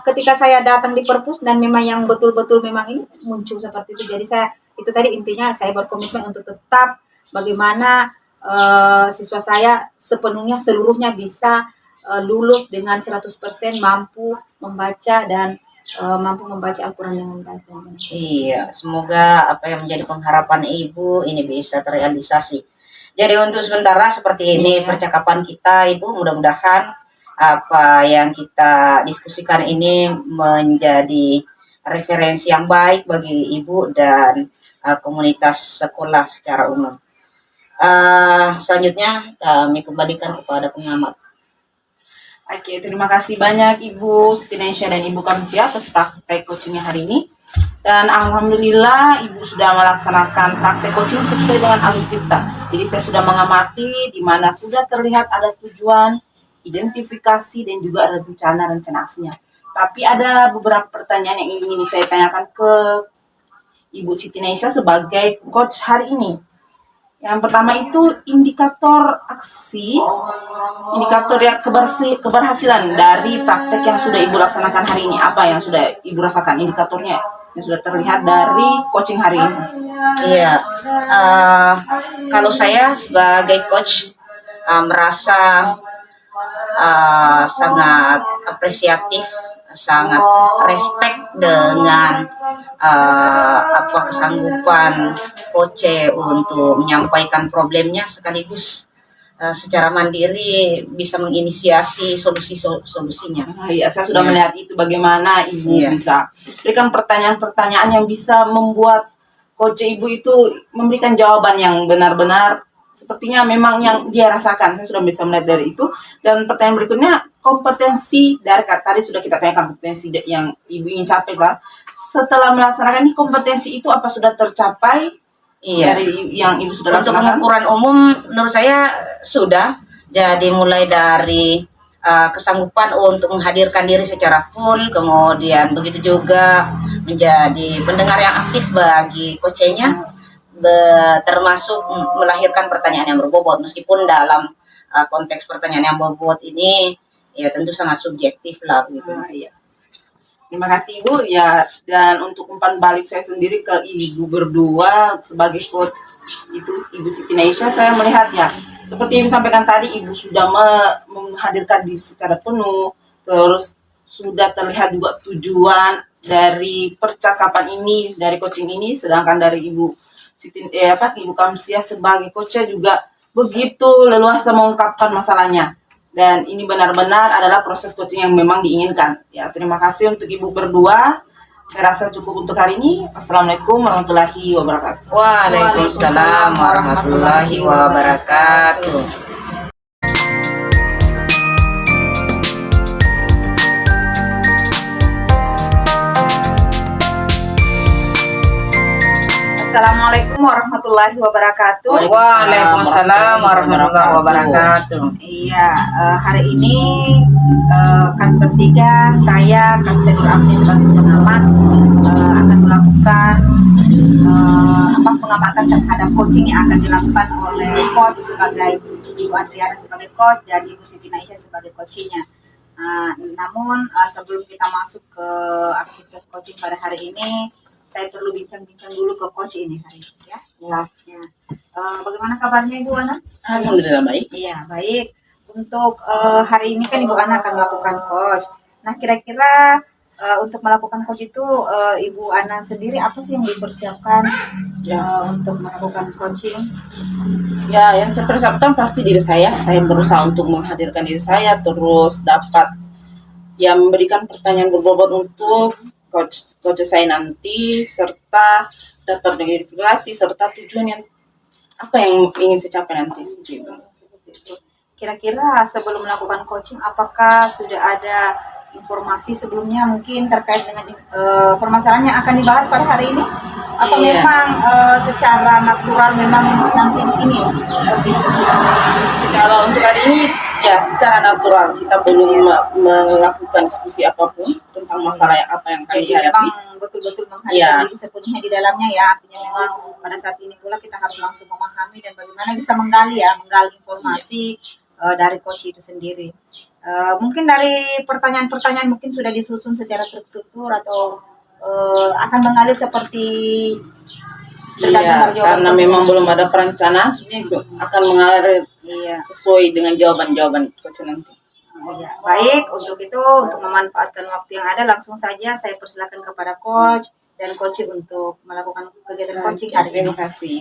Ketika saya datang di perpus dan memang yang betul-betul memang ini muncul seperti itu, jadi saya itu tadi intinya saya berkomitmen untuk tetap bagaimana siswa saya seluruhnya bisa lulus dengan 100% mampu membaca dan mampu membaca Al-Quran dengan baik. Iya, semoga apa yang menjadi pengharapan Ibu ini bisa terrealisasi. Jadi untuk sementara seperti ini percakapan kita, Ibu, mudah-mudahan apa yang kita diskusikan ini menjadi referensi yang baik bagi Ibu dan komunitas sekolah secara umum. Selanjutnya kami kembalikan kepada pengamat. Oke, terima kasih banyak Ibu Siti Naisha dan Ibu Kamsia atas praktek coachingnya hari ini. Dan alhamdulillah Ibu sudah melaksanakan praktek coaching sesuai dengan alur kita. Jadi saya sudah mengamati di mana sudah terlihat ada tujuan, identifikasi, dan juga ada rencana aksinya. Tapi ada beberapa pertanyaan yang ingin saya tanyakan ke Ibu Siti Naisha sebagai coach hari ini. Yang pertama itu indikator aksi, indikator ya keberhasilan dari praktek yang sudah Ibu laksanakan hari ini. Apa yang sudah Ibu rasakan indikatornya yang sudah terlihat dari coaching hari ini? Iya, kalau saya sebagai coach merasa sangat apresiatif, sangat respect dengan kesanggupan coach untuk menyampaikan problemnya sekaligus secara mandiri bisa menginisiasi solusinya. Iya, saya sudah melihat itu bagaimana Ibu bisa berikan pertanyaan-pertanyaan yang bisa membuat coach Ibu itu memberikan jawaban yang benar-benar sepertinya memang yang dia rasakan. Saya sudah bisa melihat dari itu. Dan pertanyaan berikutnya, kompetensi dari tadi sudah kita tanyakan kompetensi yang Ibu ingin capai lah. Setelah melaksanakan ini kompetensi itu apa sudah tercapai dari yang Ibu sudah Untuk laksanakan? pengukuran umum menurut saya sudah. Jadi mulai dari kesanggupan untuk menghadirkan diri secara full, kemudian begitu juga menjadi pendengar yang aktif bagi coachnya, termasuk melahirkan pertanyaan yang berbobot, meskipun dalam konteks pertanyaan yang berbobot ini ya tentu sangat subjektif lah gitu. Iya. Terima kasih Ibu ya, dan untuk umpan balik saya sendiri ke Ibu berdua sebagai coach itu Ibu Siti Naisha, saya melihat ya seperti yang disampaikan tadi, Ibu sudah menghadirkan diri secara penuh, terus sudah terlihat juga tujuan dari percakapan ini, dari coaching ini, sedangkan dari Ibu Ibu Kamsia sebagai coach juga begitu leluasa mengungkapkan masalahnya. Dan ini benar-benar adalah proses coaching yang memang diinginkan. Ya, terima kasih untuk Ibu berdua. Saya rasa cukup untuk hari ini. Assalamualaikum warahmatullahi wabarakatuh. Waalaikumsalam warahmatullahi wabarakatuh. Assalamualaikum warahmatullahi wabarakatuh. Waalaikumsalam warahmatullahi wabarakatuh. Iya, hari ini kami bertiga, saya Kamsia Nur Afni sebagai pengamat akan melakukan pengamatan terhadap coaching yang akan dilakukan oleh coach sebagai Ibu Adriana sebagai coach dan Ibu Siti Naisha sebagai coachnya. Namun sebelum kita masuk ke aktivitas coaching pada hari ini, saya perlu bincang-bincang dulu ke coach ini hari ini ya. Ya. Bagaimana kabarnya Ibu Ana? Alhamdulillah baik. Iya, baik. Untuk hari ini kan Ibu Ana akan melakukan coach. Nah, kira-kira untuk melakukan coach itu Ibu Ana sendiri apa sih yang dipersiapkan untuk melakukan coaching? Ya, yang saya persiapkan pasti diri saya. Saya berusaha untuk menghadirkan diri saya, terus dapat memberikan pertanyaan berbobot untuk coach saya nanti, serta dapat verifikasi serta tujuan yang apa yang ingin saya capai nanti seperti itu. Kira-kira sebelum melakukan coaching, apakah sudah ada informasi sebelumnya mungkin terkait dengan permasalahan yang akan dibahas pada hari ini? Atau memang secara natural memang nanti di sini? Kalau untuk hari ini ya secara natural, kita belum melakukan diskusi apapun tentang masalah apa yang akan dihadapi. Memang betul-betul menghadirkan diri sepenuhnya di dalamnya ya. Artinya memang pada saat ini pula kita harus langsung memahami dan bagaimana bisa menggali informasi dari coach itu sendiri. Mungkin dari pertanyaan-pertanyaan mungkin sudah disusun secara terstruktur atau akan mengalir seperti tergantung Iya, dari jawaban karena coach. memang belum ada perencanaan, sebenarnya itu akan mengalir Iya. sesuai dengan jawaban-jawaban coach nanti. Ya, baik, untuk itu, untuk memanfaatkan waktu yang ada, langsung saja saya persilakan kepada coach dan coach untuk melakukan kegiatan coaching hari ini. Terima kasih.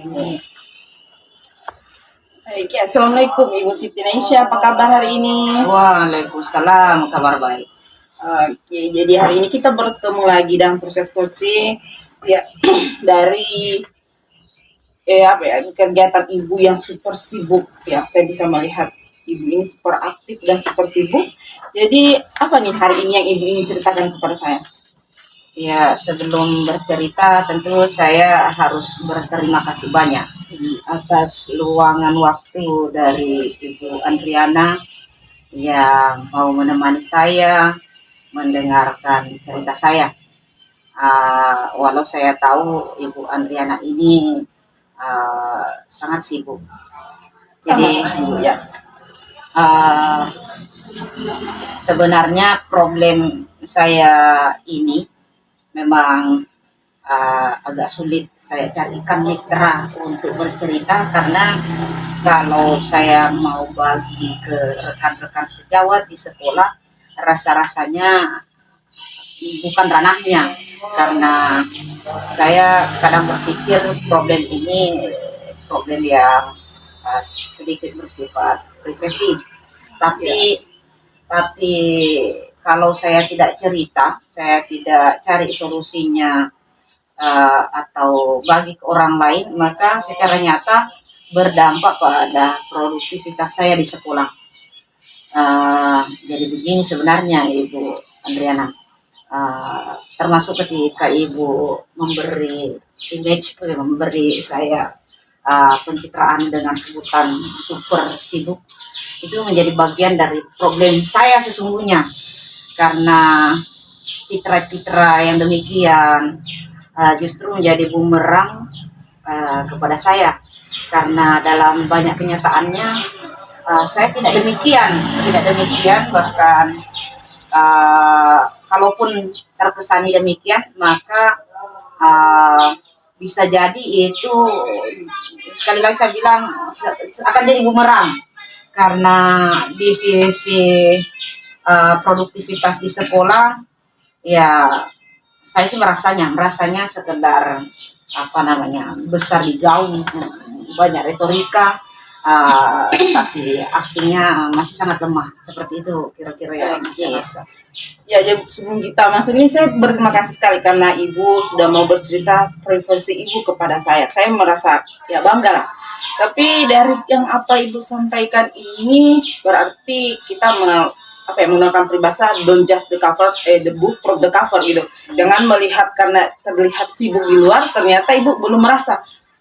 Baik, ya. Assalamualaikum Ibu Siti Naisha, apa kabar hari ini? Waalaikumsalam, kabar baik. Oke, jadi hari ini kita bertemu lagi dalam proses coaching ya dari kegiatan ibu yang super sibuk ya. Saya bisa melihat ibu ini super aktif dan super sibuk. Jadi apa nih hari ini yang ibu ingin ceritakan kepada saya? Ya, sebelum bercerita tentu saya harus berterima kasih banyak atas luangan waktu dari Ibu Andriana yang mau menemani saya mendengarkan cerita saya. Walau saya tahu Ibu Andriana ini sangat sibuk. Jadi Sama-sama, ya. sebenarnya problem saya ini memang agak sulit saya carikan mitra untuk bercerita, karena kalau saya mau bagi ke rekan-rekan sejawat di sekolah, rasa-rasanya bukan ranahnya, karena saya kadang berpikir problem ini problem yang sedikit bersifat privasi. Tapi kalau saya tidak cerita, saya tidak cari solusinya atau bagi ke orang lain, maka secara nyata berdampak pada produktivitas saya di sekolah. Jadi begini sebenarnya Ibu Andriana, termasuk ketika Ibu memberi saya pencitraan dengan sebutan super sibuk, itu menjadi bagian dari problem saya sesungguhnya, karena citra-citra yang demikian justru menjadi bumerang kepada saya, karena dalam banyak kenyataannya saya tidak demikian, bahkan kalaupun terkesan demikian, maka bisa jadi itu, sekali lagi saya bilang, akan jadi bumerang, karena di sisi produktivitas di sekolah, ya saya sih merasanya sekedar besar di gaung, banyak retorika, tapi aksinya masih sangat lemah. Seperti itu kira-kira yang saya rasa. Ya, sebelum kita masuk ini, saya berterima kasih sekali karena ibu sudah mau bercerita privasi ibu kepada saya. Saya merasa ya bangga lah. Tapi dari yang apa ibu sampaikan ini berarti kita menggunakan peribahasa don't judge the cover, the book from the cover gitu. Jangan melihat karena terlihat sibuk di luar, ternyata ibu belum merasa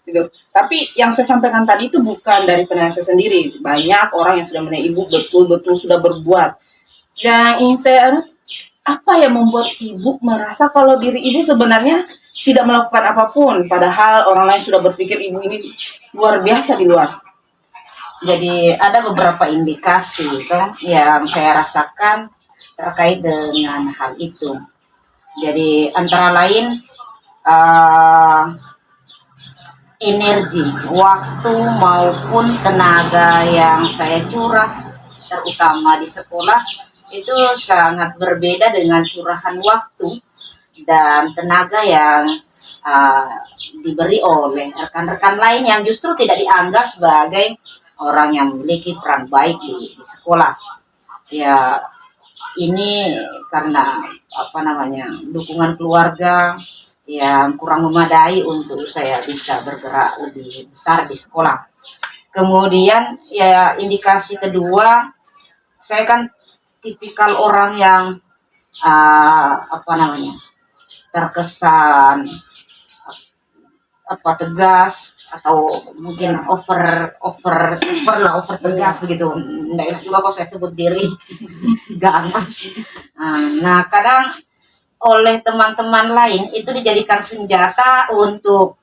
gitu. Tapi yang saya sampaikan tadi itu bukan dari penilaian saya sendiri. Banyak orang yang sudah menilai ibu betul-betul sudah berbuat. Yang ingin saya, apa yang membuat ibu merasa kalau diri ibu sebenarnya tidak melakukan apapun, padahal orang lain sudah berpikir ibu ini luar biasa di luar? Jadi ada beberapa indikasi kan yang saya rasakan terkait dengan hal itu. Jadi antara lain energi, waktu maupun tenaga yang saya curah, terutama di sekolah, itu sangat berbeda dengan curahan waktu dan tenaga yang diberi oleh rekan-rekan lain yang justru tidak dianggap sebagai orang yang memiliki peran baik di sekolah. Ya, ini karena dukungan keluarga yang kurang memadai untuk saya bisa bergerak lebih besar di sekolah. Kemudian ya, indikasi kedua, saya kan tipikal orang yang terkesan tegas, atau mungkin over tegas begitu. Nggak juga kalau saya sebut diri ganas. Nah, kadang oleh teman-teman lain itu dijadikan senjata untuk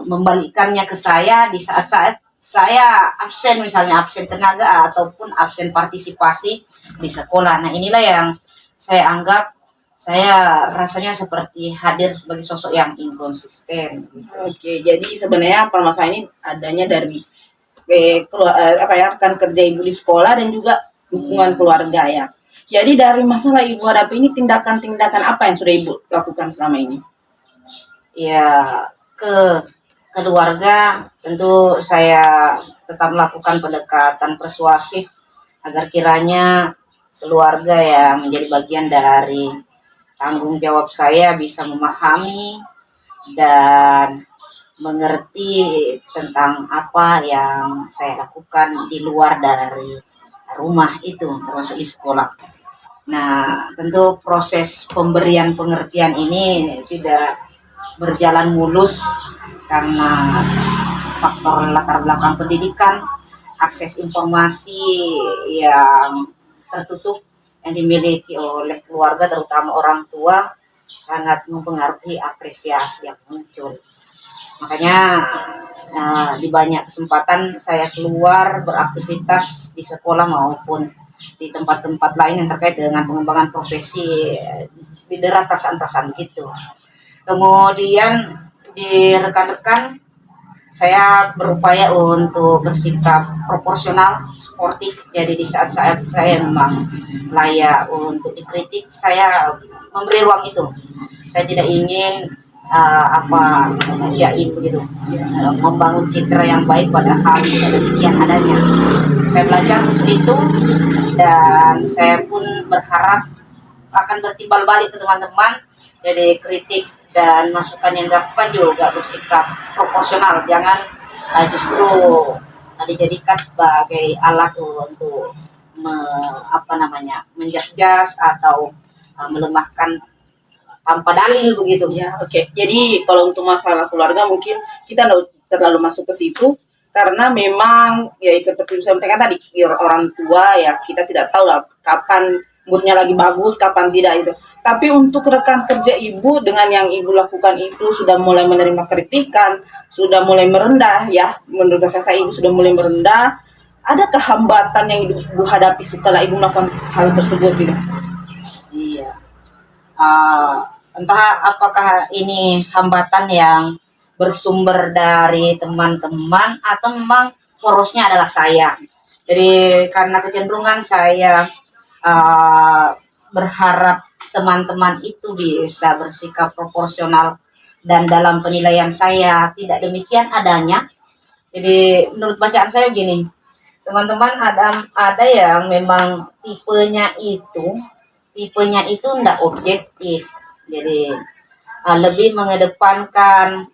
membalikkannya ke saya di saat-saat saya absen, misalnya absen tenaga ataupun absen partisipasi di sekolah. Nah, inilah yang saya anggap saya rasanya seperti hadir sebagai sosok yang inkonsisten. Oke, jadi sebenarnya permasalahan ini adanya dari rekan kerja ibu di sekolah dan juga dukungan keluarga ya. Jadi dari masalah ibu hadapi ini, tindakan-tindakan apa yang sudah ibu lakukan selama ini? Ya, ke keluarga tentu saya tetap melakukan pendekatan persuasif agar kiranya keluarga yang menjadi bagian dari tanggung jawab saya bisa memahami dan mengerti tentang apa yang saya lakukan di luar dari rumah itu, termasuk di sekolah. Nah, tentu proses pemberian pengertian ini tidak berjalan mulus karena faktor latar belakang pendidikan, akses informasi yang tertutup yang dimiliki oleh keluarga, terutama orang tua, sangat mempengaruhi apresiasi yang muncul. Makanya di banyak kesempatan saya keluar beraktivitas di sekolah maupun di tempat-tempat lain yang terkait dengan pengembangan profesi, didera perasaan-perasaan gitu. Kemudian di rekan-rekan saya berupaya untuk bersikap proporsional, sportif. Jadi di saat-saat saya memang layak untuk dikritik, saya memberi ruang itu. Saya tidak ingin jaim begitu, membangun citra yang baik padahal tidak demikian adanya. Saya belajar untuk itu dan saya pun berharap akan bertimbal balik ke teman-teman. Jadi kritik dan masukan yang dilakukan juga bersikap proporsional, jangan justru dijadikan sebagai alat untuk menjas-jas atau melemahkan tanpa dalil begitu. Ya, oke. Jadi kalau untuk masalah keluarga mungkin kita tidak terlalu masuk ke situ karena memang ya seperti saya sampaikan tadi, orang tua ya kita tidak tahu lah kapan moodnya lagi bagus, kapan tidak itu. Tapi untuk rekan kerja ibu dengan yang ibu lakukan itu sudah mulai menerima kritikan, sudah mulai merendah ya, menurut saya ibu sudah mulai merendah. Adakah hambatan yang ibu hadapi setelah ibu melakukan hal tersebut gitu? Iya. Entah apakah ini hambatan yang bersumber dari teman-teman atau memang porosnya adalah saya. Jadi karena kecenderungan saya berharap teman-teman itu bisa bersikap proporsional dan dalam penilaian saya tidak demikian adanya. Jadi menurut bacaan saya begini, teman-teman ada yang memang tipenya itu tidak objektif. Jadi lebih mengedepankan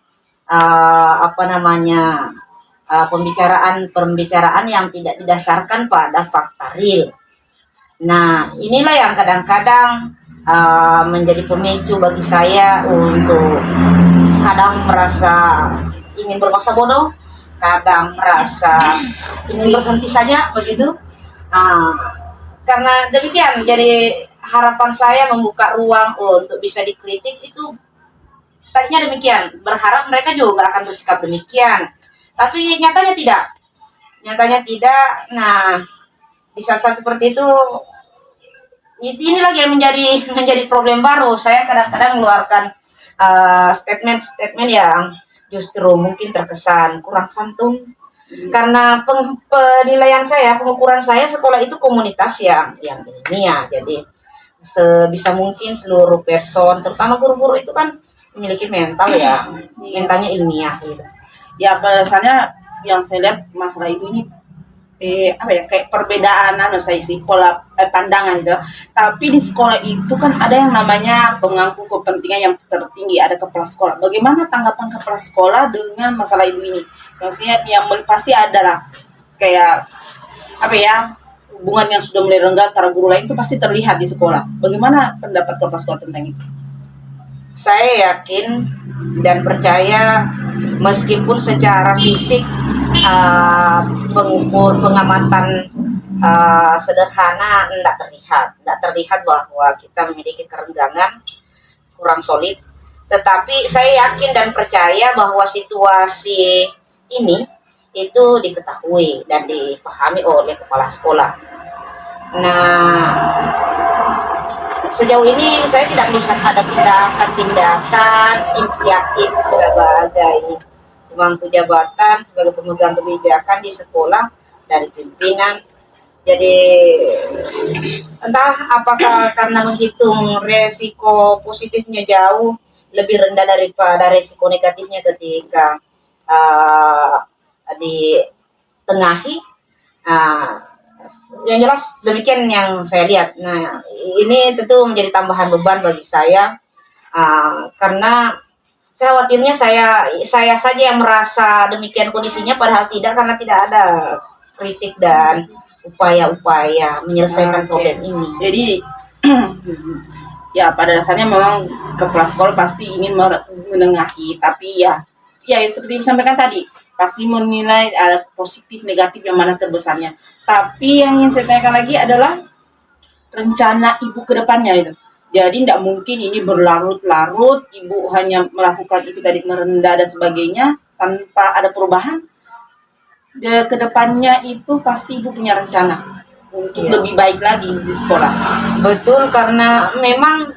pembicaraan yang tidak didasarkan pada fakta real. Nah, inilah yang kadang-kadang menjadi pemicu bagi saya untuk kadang merasa ingin bermasa bodoh, kadang merasa ingin berhenti saja begitu. Karena demikian, jadi harapan saya membuka ruang untuk bisa dikritik itu tadinya demikian, berharap mereka juga akan bersikap demikian, tapi nyatanya tidak. Nah, di saat-saat seperti itu ini lagi yang menjadi problem baru. Saya kadang-kadang mengeluarkan statement yang justru mungkin terkesan kurang santun. Karena penilaian saya, pengukuran saya, sekolah itu komunitas yang ilmiah. Jadi sebisa mungkin seluruh person, terutama guru-guru itu kan memiliki mental mentalnya ilmiah gitu. Ya biasanya yang saya lihat masalah itu ini kayak perbedaan saya sih pola pandangan gitu. Tapi di sekolah itu kan ada yang namanya pemangku kepentingan yang tertinggi, ada kepala sekolah. Bagaimana tanggapan kepala sekolah dengan masalah itu ini? Maksudnya yang pasti ada lah kayak hubungan yang sudah mulai renggang antara guru lain itu pasti terlihat di sekolah. Bagaimana pendapat kepala sekolah tentang itu? Saya yakin dan percaya meskipun secara fisik pengamatan sederhana tidak terlihat bahwa kita memiliki kerenggangan kurang solid, tetapi saya yakin dan percaya bahwa situasi ini itu diketahui dan dipahami oleh kepala sekolah. Nah, sejauh ini saya tidak melihat ada tindakan-tindakan inisiatif sebagai pemangku jabatan, sebagai pemegang kebijakan di sekolah dari pimpinan. Jadi entah apakah karena menghitung resiko positifnya jauh lebih rendah daripada resiko negatifnya ketika ditengahi. Yang jelas demikian yang saya lihat. Nah, ini tentu menjadi tambahan beban bagi saya karena saya khawatirnya saya saja yang merasa demikian kondisinya, padahal tidak, karena tidak ada kritik dan upaya-upaya menyelesaikan problem ini. Jadi ya pada dasarnya memang kepala sekolah pasti ingin menengahi, tapi ya seperti yang disampaikan tadi, pasti menilai ada positif negatif yang mana terbesarnya. Tapi yang ingin saya tanyakan lagi adalah rencana ibu ke depannya itu. Jadi tidak mungkin ini berlarut-larut, ibu hanya melakukan itu tadi, merendah dan sebagainya tanpa ada perubahan. Ke depannya itu pasti ibu punya rencana untuk lebih baik lagi di sekolah. Betul, karena memang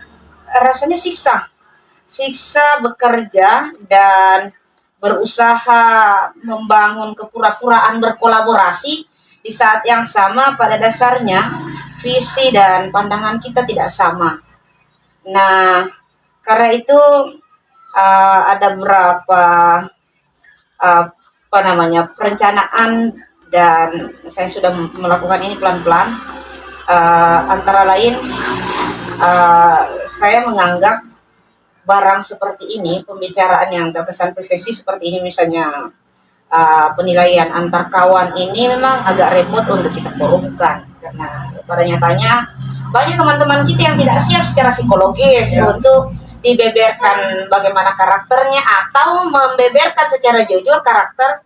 rasanya siksa bekerja dan berusaha membangun kepura-puraan berkolaborasi di saat yang sama pada dasarnya visi dan pandangan kita tidak sama. Nah, karena itu ada beberapa perencanaan, dan saya sudah melakukan ini pelan-pelan. Antara lain, saya menganggap barang seperti ini, pembicaraan yang terkesan privasi seperti ini, misalnya penilaian antar kawan, ini memang agak repot untuk kita forumkan, karena pada nyatanya banyak teman-teman kita yang tidak siap secara psikologis untuk dibeberkan bagaimana karakternya atau membeberkan secara jujur karakter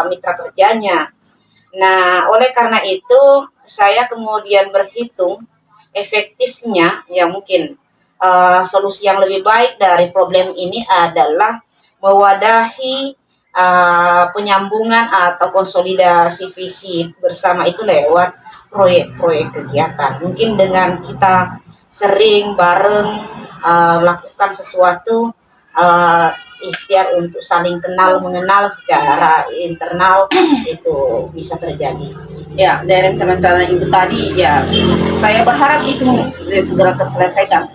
mitra kerjanya. Nah, oleh karena itu saya kemudian berhitung efektifnya, ya mungkin solusi yang lebih baik dari problem ini adalah mewadahi penyambungan atau konsolidasi visi bersama itu lewat proyek-proyek kegiatan. Mungkin dengan kita sering bareng melakukan sesuatu, ikhtiar untuk saling mengenal secara internal itu bisa terjadi. Ya, dari rencana-rencana itu tadi, ya saya berharap itu segera terselesaikan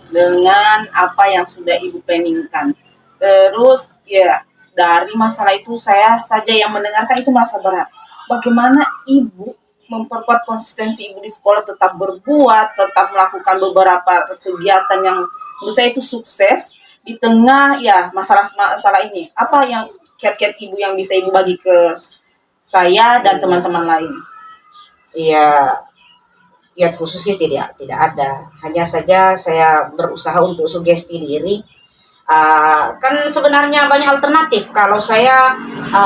dengan apa yang sudah ibu planningkan. Terus ya, dari masalah itu saya saja yang mendengarkan itu merasa berat. Bagaimana ibu memperkuat konsistensi ibu di sekolah, tetap berbuat, tetap melakukan beberapa kegiatan yang menurut saya itu sukses di tengah ya masalah ini. Apa yang kiat-kiat ibu yang bisa ibu bagi ke saya dan teman-teman lain? Iya, kiat khususnya tidak ada. Hanya saja saya berusaha untuk sugesti diri. Kan sebenarnya banyak alternatif kalau saya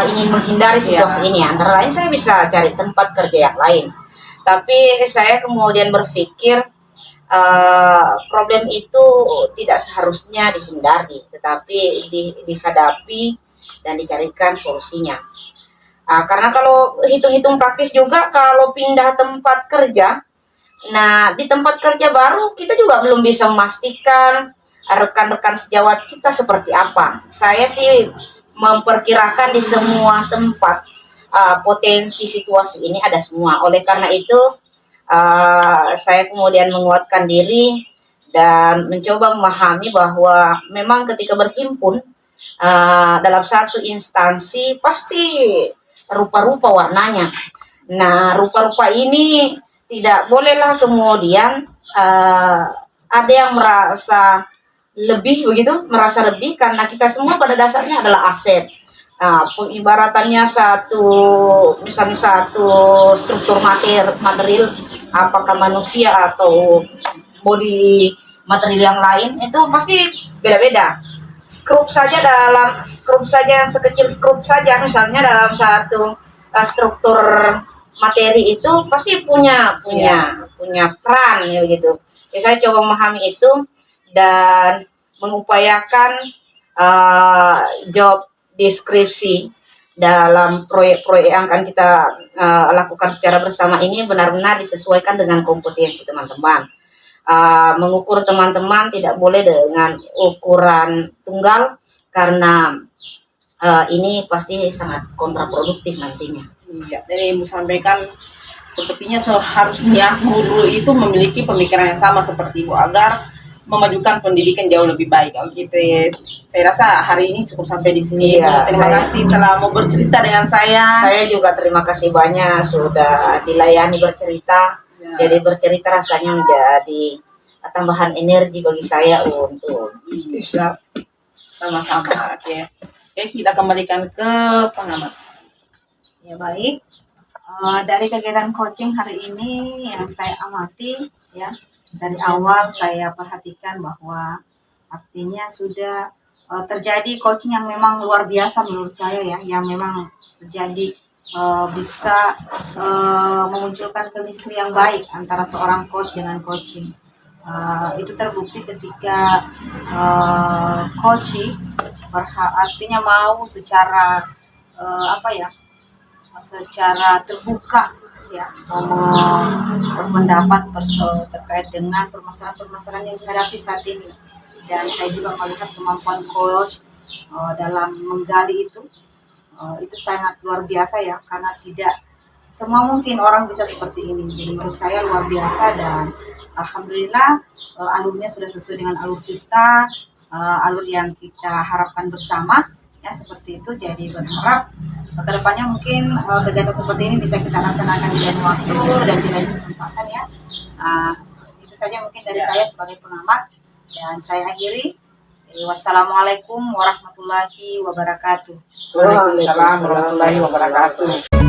ingin menghindari situasi ini. Antara lain saya bisa cari tempat kerja yang lain. Tapi saya kemudian berpikir problem itu tidak seharusnya dihindari, tetapi dihadapi dan dicarikan solusinya. Karena kalau hitung-hitung praktis juga, kalau pindah tempat kerja, nah di tempat kerja baru kita juga belum bisa memastikan rekan-rekan sejawat kita seperti apa. Saya sih memperkirakan di semua tempat potensi situasi ini ada semua. Oleh karena itu saya kemudian menguatkan diri dan mencoba memahami bahwa memang ketika berhimpun dalam satu instansi pasti rupa-rupa warnanya. Nah, rupa-rupa ini tidak bolehlah kemudian ada yang merasa lebih merasa lebih, karena kita semua pada dasarnya adalah aset. Ibaratannya misalnya satu struktur material, apakah manusia atau body material yang lain, itu pasti beda-beda. Skrup saja yang sekecil skrup saja, misalnya dalam satu struktur materi itu pasti punya peran ya begitu. Ya, saya coba memahami itu dan mengupayakan job deskripsi dalam proyek-proyek yang akan kita lakukan secara bersama ini benar-benar disesuaikan dengan kompetensi teman-teman. Mengukur teman-teman tidak boleh dengan ukuran tunggal karena ini pasti sangat kontraproduktif nantinya. Iya, jadi Ibu sampaikan sepertinya seharusnya guru itu memiliki pemikiran yang sama seperti Ibu agar memajukan pendidikan jauh lebih baik. Oh gitu ya. Saya rasa hari ini cukup sampai di sini. Iya, Terima kasih telah mau bercerita dengan saya. Saya juga terima kasih banyak sudah dilayani bercerita. Ya. Jadi bercerita rasanya menjadi tambahan energi bagi saya untuk Siap. Sama-sama. Oke. Oke, kita kembalikan ke pengamat. Ya baik. Dari kegiatan coaching hari ini yang saya amati ya, dari awal saya perhatikan bahwa artinya sudah terjadi coaching yang memang luar biasa menurut saya ya, yang memang terjadi bisa memunculkan chemistry yang baik antara seorang coach dengan coaching. Itu terbukti ketika coaching artinya mau secara secara terbuka ya berpendapat terkait dengan permasalahan-permasalahan yang dihadapi saat ini, dan saya juga melihat kemampuan coach dalam menggali itu sangat luar biasa ya, karena tidak semua mungkin orang bisa seperti ini. Jadi menurut saya luar biasa, dan alhamdulillah alurnya sudah sesuai dengan alur kita, alur yang kita harapkan bersama ya, seperti itu. Jadi berharap kedepannya mungkin kegiatan seperti ini bisa kita laksanakan di lain waktu dan di lain kesempatan ya. Itu saja mungkin dari saya sebagai pengamat, dan saya akhiri. Wassalamualaikum warahmatullahi wabarakatuh. Waalaikumsalam warahmatullahi wabarakatuh.